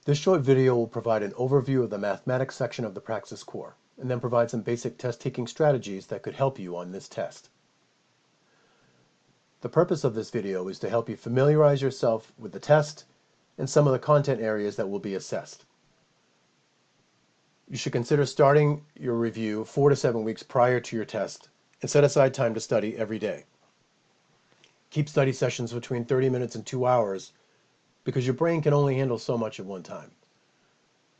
This short video will provide an overview of the mathematics section of the Praxis core, and then provide some basic test-taking strategies that could help you on this test. The purpose of this video is to help you familiarize yourself with the test and some of the content areas that will be assessed. You should consider starting your review 4 to 7 weeks prior to your test and set aside time to study every day. Keep study sessions between 30 minutes and 2 hours because your brain can only handle so much at one time.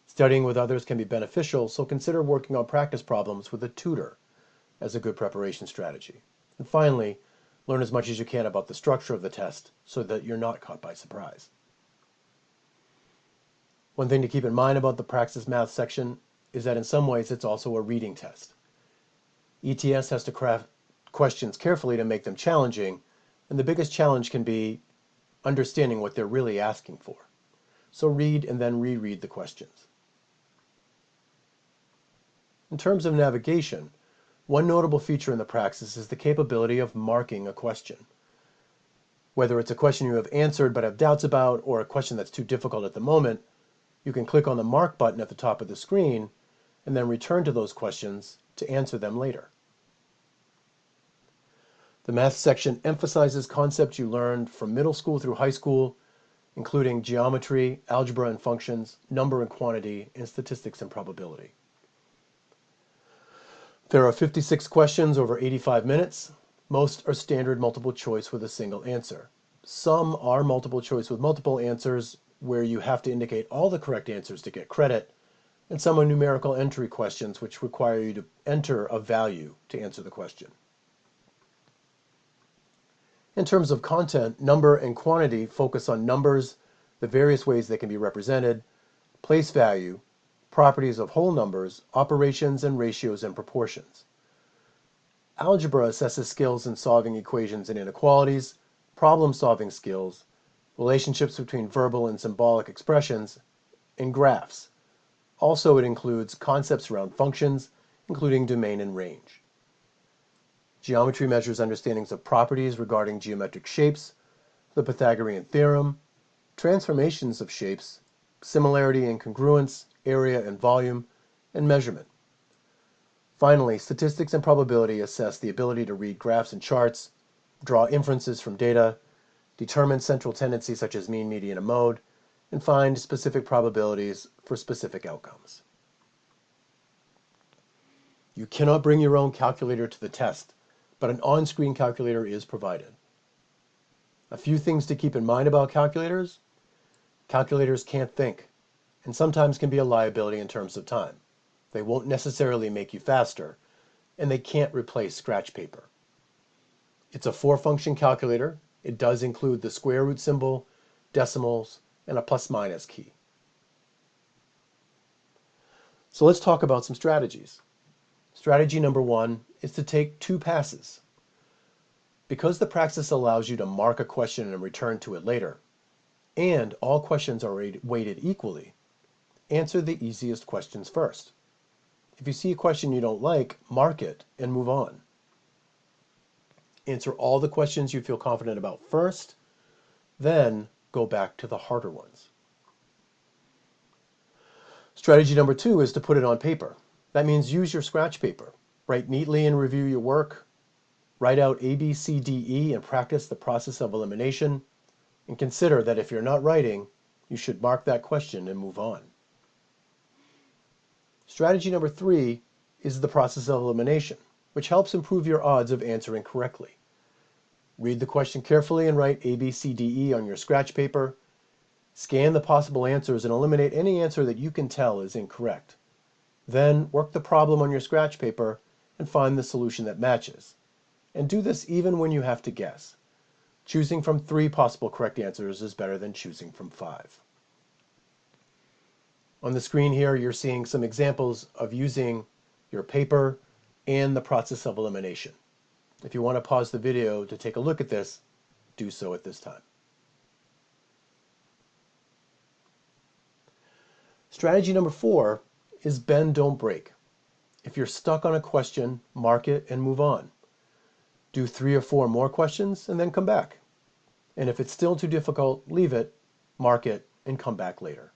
Studying with others can be beneficial, so consider working on practice problems with a tutor as a good preparation strategy. And finally, learn as much as you can about the structure of the test so that you're not caught by surprise. One thing to keep in mind about the Praxis Math section is that in some ways it's also a reading test. ETS has to craft questions carefully to make them challenging, and the biggest challenge can be understanding what they're really asking for. So read and then reread the questions. In terms of navigation, one notable feature in the Praxis is the capability of marking a question. Whether it's a question you have answered but have doubts about, or a question that's too difficult at the moment, you can click on the Mark button at the top of the screen and then return to those questions to answer them later. The math section emphasizes concepts you learned from middle school through high school, including geometry, algebra and functions, number and quantity, and statistics and probability. There are 56 questions over 85 minutes. Most are standard multiple choice with a single answer. Some are multiple choice with multiple answers, where you have to indicate all the correct answers to get credit, and some are numerical entry questions which require you to enter a value to answer the question. In terms of content, number and quantity focus on numbers, the various ways they can be represented, place value, properties of whole numbers, operations and ratios and proportions. Algebra assesses skills in solving equations and inequalities, problem-solving skills, relationships between verbal and symbolic expressions, and graphs. Also, it includes concepts around functions, including domain and range. Geometry measures understandings of properties regarding geometric shapes, the Pythagorean theorem, transformations of shapes, similarity and congruence, area and volume, and measurement. Finally, statistics and probability assess the ability to read graphs and charts, draw inferences from data, determine central tendencies such as mean, median, and mode, and find specific probabilities for specific outcomes. You cannot bring your own calculator to the test, but an on-screen calculator is provided. A few things to keep in mind about calculators. Calculators can't think, and sometimes can be a liability in terms of time. They won't necessarily make you faster, and they can't replace scratch paper. It's a 4-function calculator. It does include the square root symbol, decimals, and a plus-minus key. So let's talk about some strategies. Strategy number 1 is to take 2 passes. Because the Praxis allows you to mark a question and return to it later, and all questions are weighted equally, answer the easiest questions first. If you see a question you don't like, mark it and move on. Answer all the questions you feel confident about first, then go back to the harder ones. Strategy number 2 is to put it on paper. That means use your scratch paper. Write neatly and review your work. Write out A, B, C, D, E and practice the process of elimination. And consider that if you're not writing, you should mark that question and move on. Strategy number 3 is the process of elimination, which helps improve your odds of answering correctly. Read the question carefully and write A, B, C, D, E on your scratch paper. Scan the possible answers and eliminate any answer that you can tell is incorrect. Then work the problem on your scratch paper and find the solution that matches. And do this even when you have to guess. Choosing from 3 possible correct answers is better than choosing from 5. On the screen here, you're seeing some examples of using your paper and the process of elimination. If you want to pause the video to take a look at this, do so at this time. Strategy number 4 is bend, don't break. If you're stuck on a question, mark it and move on. Do 3 or 4 more questions and then come back. And if it's still too difficult, leave it, mark it, and come back later.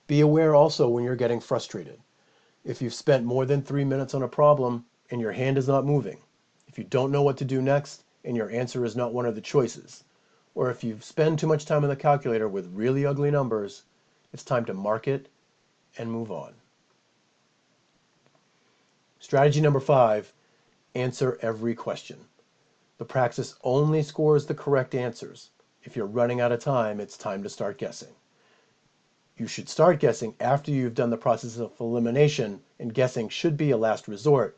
Be aware also when you're getting frustrated. If you've spent more than 3 minutes on a problem and your hand is not moving, if you don't know what to do next and your answer is not one of the choices, or if you spend too much time on the calculator with really ugly numbers, it's time to mark it and move on. Strategy number 5, answer every question. The Praxis only scores the correct answers. If you're running out of time, it's time to start guessing. You should start guessing after you've done the process of elimination, and guessing should be a last resort,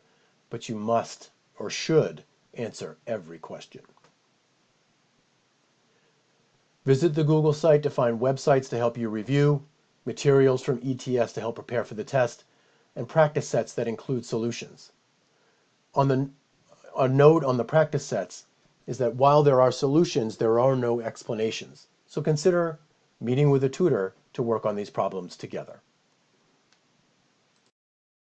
but you must or should answer every question. Visit the Google site to find websites to help you review, materials from ETS to help prepare for the test, and practice sets that include solutions. A note on the practice sets is that while there are solutions, there are no explanations. So consider meeting with a tutor to work on these problems together.